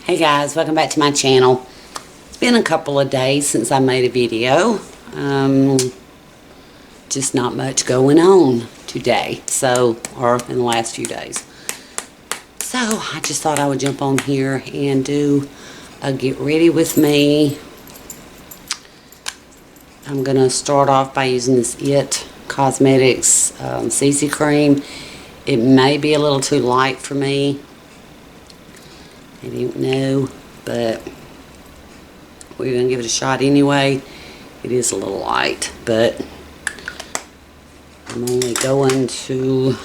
Hey guys, welcome back to my channel. It's been a couple of days since I made a video. Just not much going on today, or in the last few days. So I just thought I would jump on here and do a get ready with me. I'm gonna start off by using this IT Cosmetics CC cream. It may be a little too light for me. I don't know, but we're going to give it a shot anyway. It is a little light, but I'm only going to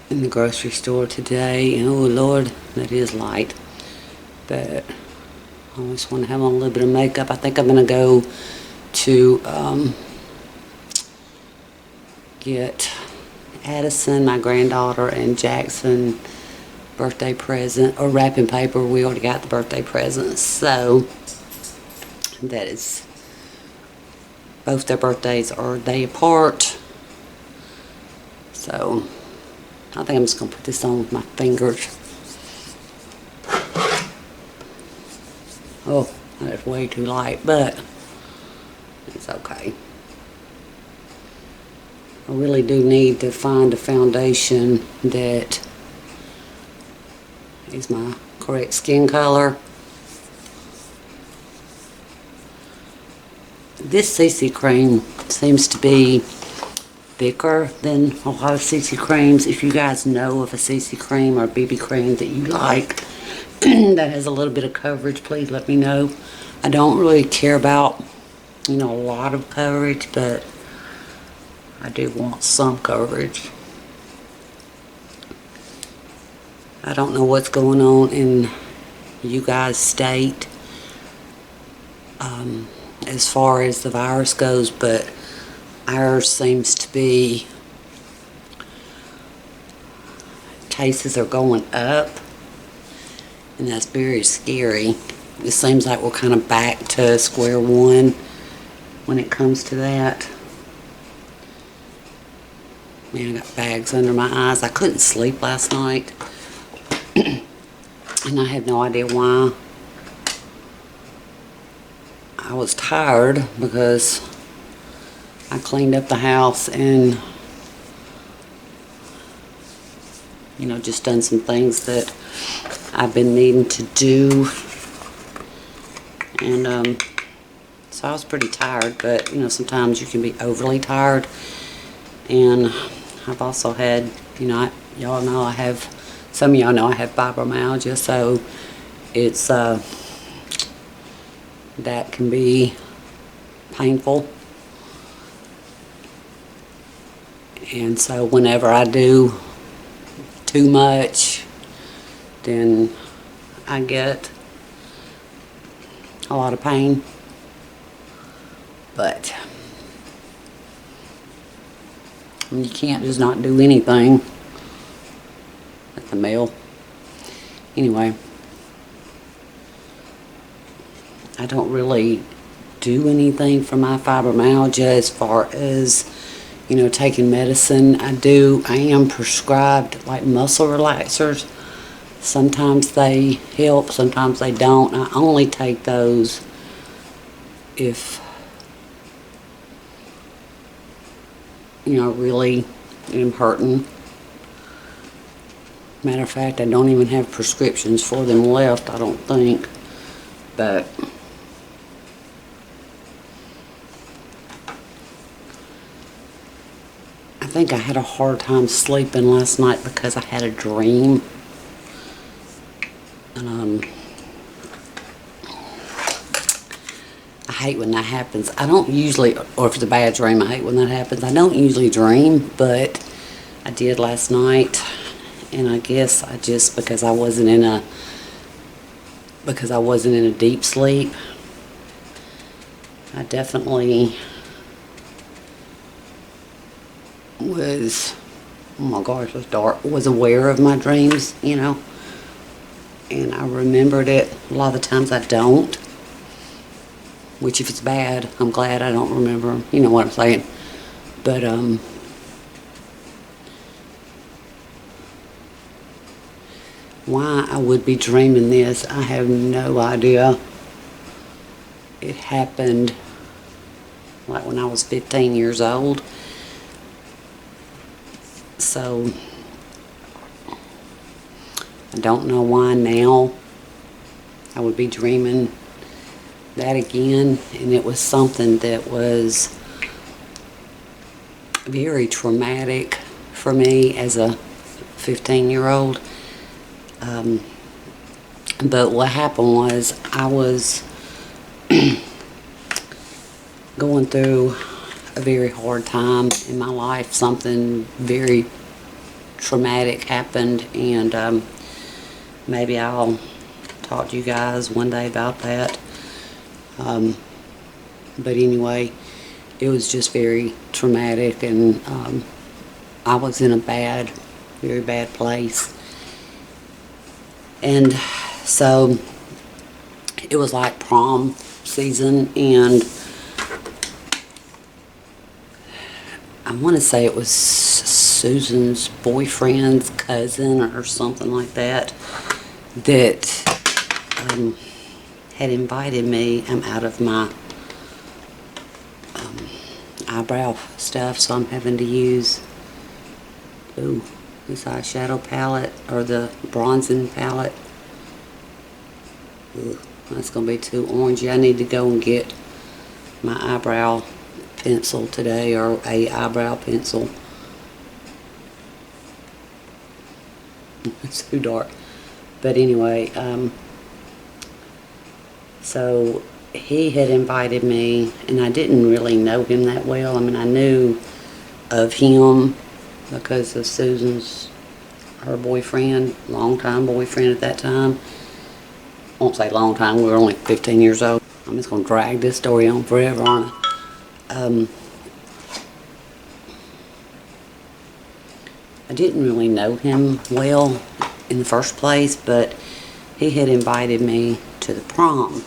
in the grocery store today. Oh Lord, that is light. But I just want to have on a little bit of makeup. I think I'm going to go to get Addison, my granddaughter, and Jackson birthday present, or wrapping paper. We already got the birthday presents, so that is, both their birthdays are a day apart. So I think I'm just gonna put this on with my fingers. Oh, that's way too light, but it's okay. I really do need to find a foundation that is my correct skin color. This CC cream seems to be thicker than a lot of CC creams. If you guys know of a CC cream or BB cream that you like that has a little bit of coverage, please let me know. I don't really care about, a lot of coverage, but I do want some coverage. I don't know what's going on in you guys' state as far as the virus goes, but ours seems to be, cases are going up, and that's very scary. It seems like we're kind of back to square one when it comes to that. Man, I got bags under my eyes. I couldn't sleep last night. And I had no idea why. I was tired because I cleaned up the house and just done some things that I've been needing to do, and so I was pretty tired. But sometimes you can be overly tired, and I've also had, y'all know I have, some of y'all know I have fibromyalgia, so it's that can be painful. And so whenever I do too much, then I get a lot of pain. But you can't just not do anything. The mail. Anyway, I don't really do anything for my fibromyalgia as far as, taking medicine. I am prescribed like muscle relaxers. Sometimes they help, sometimes they don't. I only take those if, really am hurting. Matter of fact, I don't even have prescriptions for them left, I don't think. But I think I had a hard time sleeping last night because I had a dream. And I hate when that happens. I don't usually, or if it's a bad dream, I hate when that happens. I don't usually dream, but I did last night. And I guess because I wasn't in a deep sleep, I definitely was, oh my gosh, it was dark, was aware of my dreams, and I remembered it. A lot of the times I don't, which if it's bad, I'm glad I don't remember, you know what I'm saying. But Why I would be dreaming this, I have no idea. It happened like when I was 15 years old. So I don't know why now I would be dreaming that again. And it was something that was very traumatic for me as a 15-year-old. But what happened was I was going through a very hard time in my life. Something very traumatic happened, and maybe I'll talk to you guys one day about that. But anyway, it was just very traumatic, and I was in a very bad place. And so it was like prom season, and I want to say it was Susan's boyfriend's cousin or something like that had invited me. I'm out of my eyebrow stuff, so I'm having to use this eyeshadow palette, or the bronzing palette. That's going to be too orangey. I need to go and get my eyebrow pencil today, or a eyebrow pencil. It's too dark. But anyway, so he had invited me, and I didn't really know him that well. I mean, I knew of him because of her boyfriend, longtime boyfriend at that time. I won't say long time, we were only 15 years old. I'm just going to drag this story on forever, aren't I? I didn't really know him well in the first place, but he had invited me to the prom,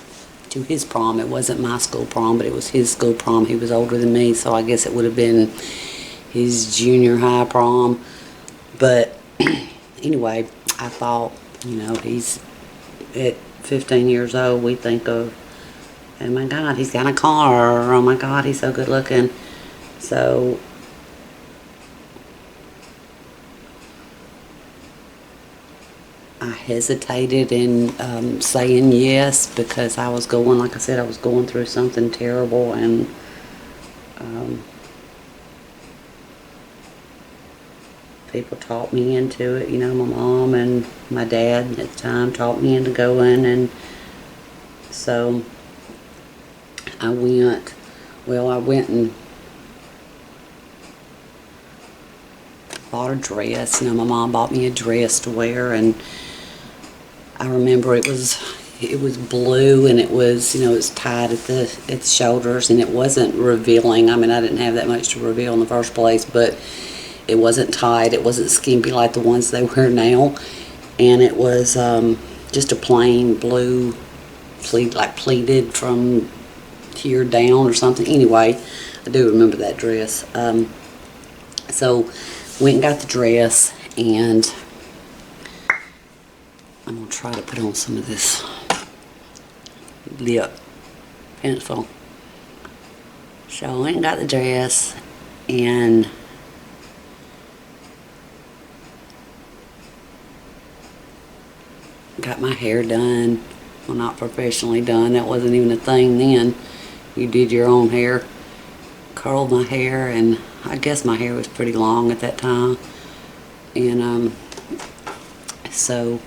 to his prom. It wasn't my school prom, but it was his school prom. He was older than me, so I guess it would have been his junior high prom. But anyway, I thought, he's at 15 years old, we think of, oh my God, he's got a car, or oh my God, he's so good looking. So I hesitated in saying yes, because I was going, like I said, I was going through something terrible, and people talked me into it. My mom and my dad at the time talked me into going, and so I went. Well, I went and bought a dress. My mom bought me a dress to wear, and I remember it was blue, and it was, it was tied at the shoulders, and it wasn't revealing. I mean, I didn't have that much to reveal in the first place, but it wasn't tied. It wasn't skimpy like the ones they wear now, and it was just a plain blue pleated from here down or something. Anyway, I do remember that dress. So went and got the dress, and I'm going to try to put on some of this lip pencil. So I went and got the dress, and got my hair done. Well, not professionally done. That wasn't even a thing then. You did your own hair. Curled my hair, and I guess my hair was pretty long at that time. And so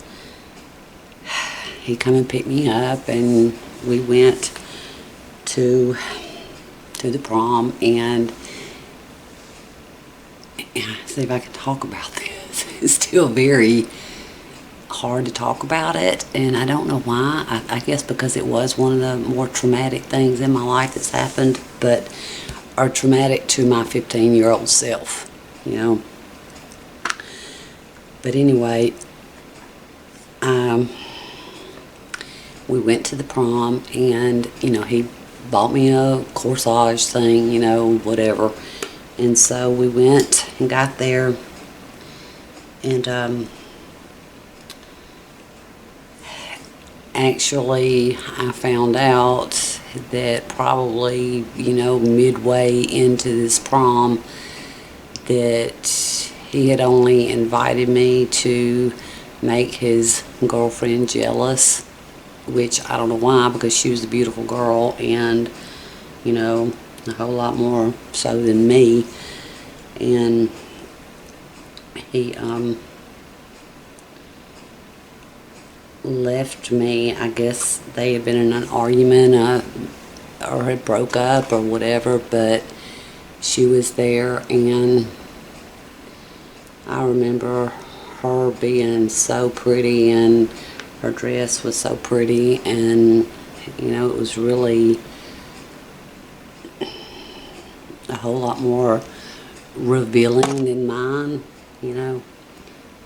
he come and picked me up, and we went to the prom, and see if I can talk about this. It's still very hard to talk about it, and I don't know why. I guess because it was one of the more traumatic things in my life that's happened, but are traumatic to my 15-year-old self, But anyway, we went to the prom, and he bought me a corsage thing, whatever. And so we went and got there, and actually, I found out that probably, midway into this prom, that he had only invited me to make his girlfriend jealous, which I don't know why, because she was a beautiful girl and, a whole lot more so than me. And he left me. I guess they had been in an argument or had broke up or whatever, but she was there, and I remember her being so pretty, and her dress was so pretty, and it was really a whole lot more revealing than mine,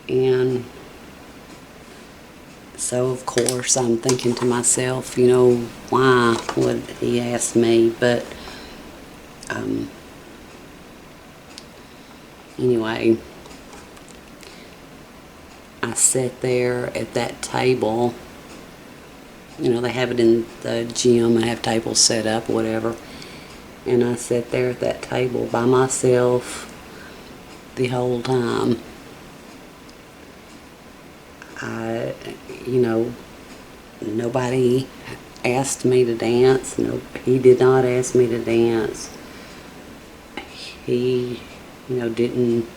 and so of course I'm thinking to myself, why would he ask me? But anyway, I sat there at that table. They have it in the gym and have tables set up, whatever. And I sat there at that table by myself the whole time. Nobody asked me to dance. No, he did not ask me to dance. He, didn't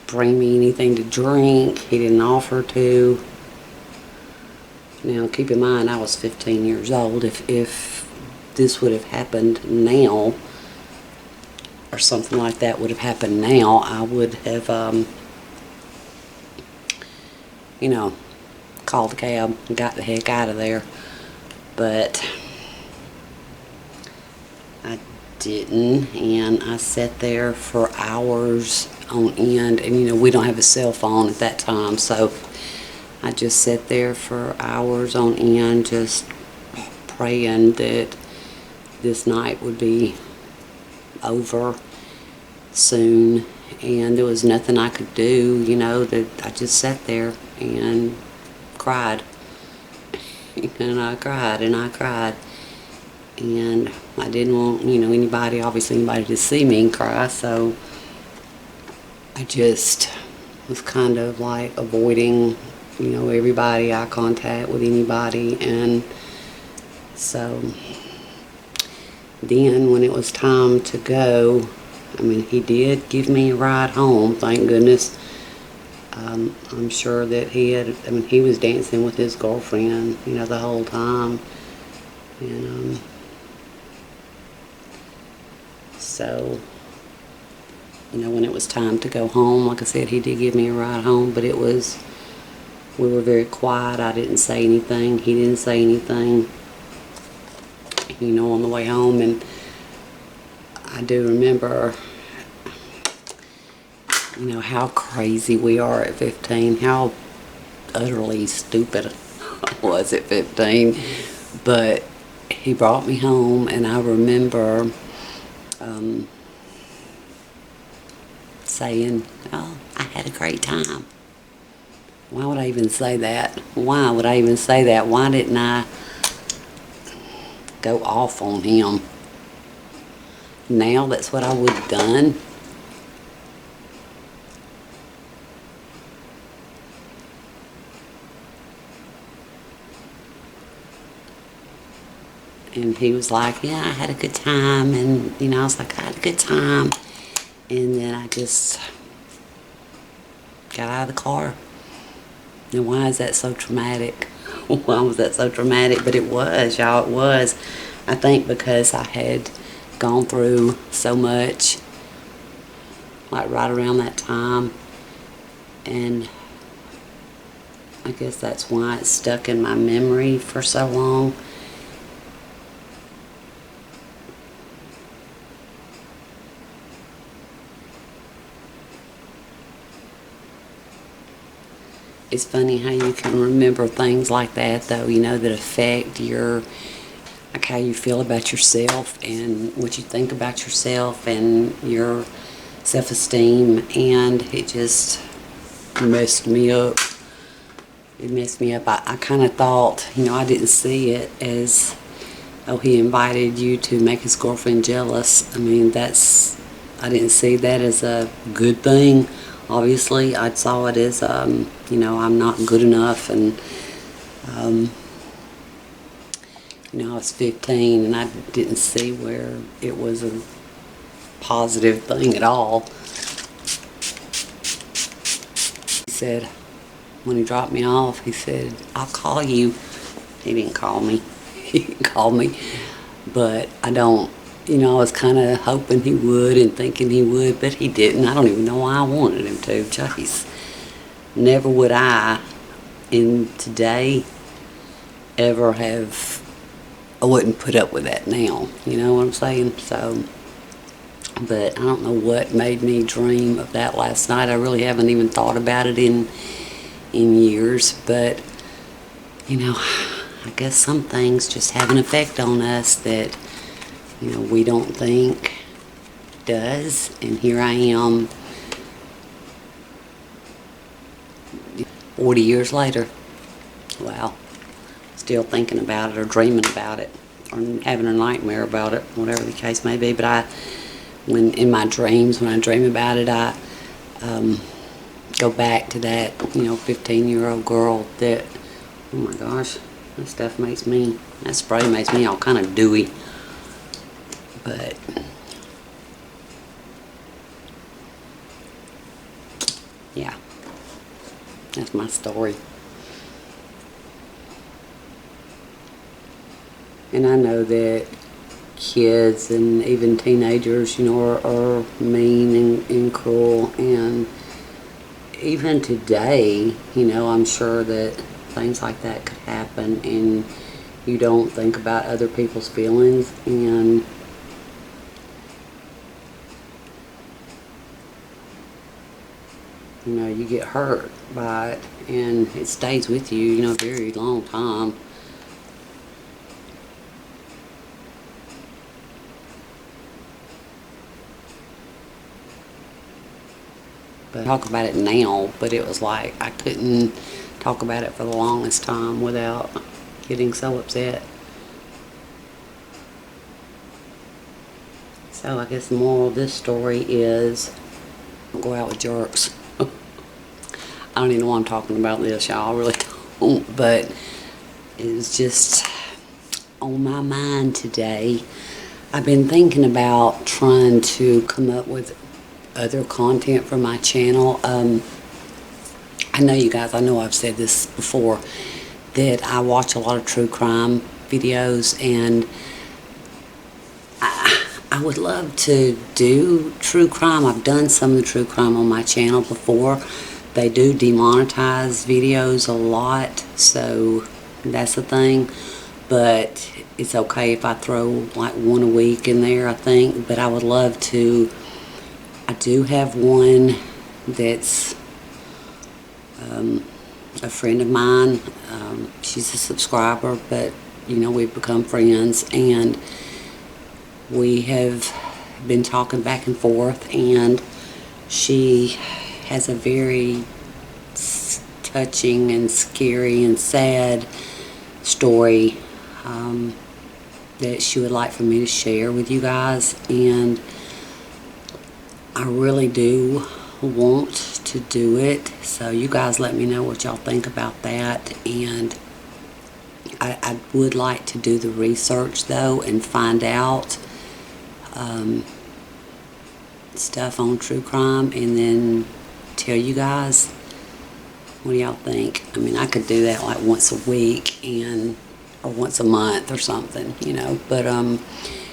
bring me anything to drink. He didn't offer to. Now, keep in mind, I was 15 years old. If this would have happened now, or something like that would have happened now, I would have, called a cab and got the heck out of there. But I didn't, and I sat there for hours on end, and we don't have a cell phone at that time, so I just sat there for hours on end, just praying that this night would be over soon. And there was nothing I could do, that I just sat there and cried. And I cried and I cried. And I didn't want, anybody to see me cry, so I just was kind of like avoiding, everybody, eye contact with anybody. And so then when it was time to go, he did give me a ride home, thank goodness. I'm sure that he was dancing with his girlfriend, the whole time. And, so, when it was time to go home, like I said, he did give me a ride home, but we were very quiet. I didn't say anything. He didn't say anything, on the way home. And I do remember, how crazy we are at 15, how utterly stupid I was at 15. But he brought me home, and I remember saying, "Oh, I had a great time." Why would I even say that? Why would I even say that? Why didn't I go off on him? Now that's what I would have done. And he was like, "Yeah, I had a good time." And, I was like, "I had a good time." And then I just got out of the car. And why is that so traumatic? Why was that so traumatic? But it was, y'all, it was. I think because I had gone through so much, like right around that time. And I guess that's why it's stuck in my memory for so long. It's funny how you can remember things like that, though, that affect like how you feel about yourself and what you think about yourself and your self-esteem. And it just messed me up. it messed me up. I kind of thought, I didn't see it as, oh, he invited you to make his girlfriend jealous. I mean, I didn't see that as a good thing. Obviously, I saw it as, I'm not good enough, and, I was 15, and I didn't see where it was a positive thing at all. He said, when he dropped me off, he said, I'll call you. He didn't call me. He didn't call me. But I don't, I was kind of hoping he would and thinking he would, but he didn't. I don't even know why I wanted him to. Jeez. Never would I, in today, ever have, I wouldn't put up with that now. You know what I'm saying? So, but I don't know what made me dream of that last night. I really haven't even thought about it in years, but, I guess some things just have an effect on us that, we don't think does. And here I am 40 years later. Wow. Still thinking about it or dreaming about it or having a nightmare about it, whatever the case may be. But when in my dreams, when I dream about it, I go back to that, 15-year-old girl that, oh my gosh, that spray makes me all kind of dewy. But, yeah, that's my story. And I know that kids and even teenagers, are mean and cruel, and even today, I'm sure that things like that could happen, and you don't think about other people's feelings, and you get hurt by it, and it stays with you, a very long time. But talk about it now, but it was like I couldn't talk about it for the longest time without getting so upset. So I guess the moral of this story is, don't go out with jerks. I don't even know why I'm talking about this, y'all. I really don't. But it's just on my mind today. I've been thinking about trying to come up with other content for my channel. I know you guys, I know I've said this before, that I watch a lot of true crime videos, and I would love to do true crime. I've done some of the true crime on my channel before. They do demonetize videos a lot, so that's the thing. But it's okay if I throw like one a week in there, I think. But I would love to. I do have one that's a friend of mine. She's a subscriber, but we've become friends, and we have been talking back and forth, and she has a very touching and scary and sad story that she would like for me to share with you guys, and I really do want to do it, so you guys let me know what y'all think about that. And I would like to do the research though and find out stuff on true crime, and then tell you guys. What do y'all think? I mean, I could do that like once a week or once a month or something, but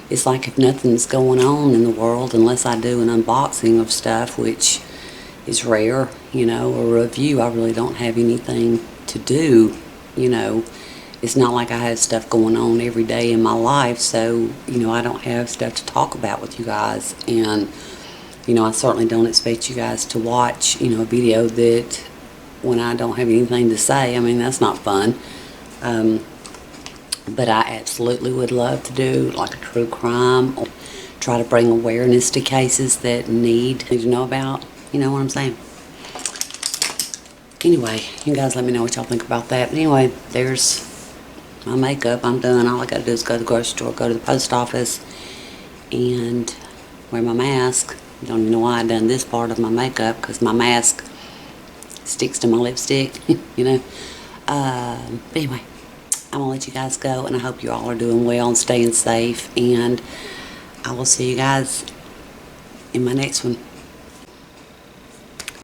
it's like if nothing's going on in the world, unless I do an unboxing of stuff, which is rare, or a review, I really don't have anything to do, It's not like I have stuff going on every day in my life, so, I don't have stuff to talk about with you guys. And, I certainly don't expect you guys to watch, a video that when I don't have anything to say. I mean, that's not fun. But I absolutely would love to do like a true crime, or try to bring awareness to cases that need to know about. You know what I'm saying? Anyway, you guys let me know what y'all think about that. But anyway, there's my makeup. I'm done. All I gotta do is go to the grocery store, go to the post office, and wear my mask. Don't even know why I done this part of my makeup, because my mask sticks to my lipstick, you know. But anyway, I'm gonna let you guys go, and I hope you all are doing well and staying safe, and I will see you guys in my next one.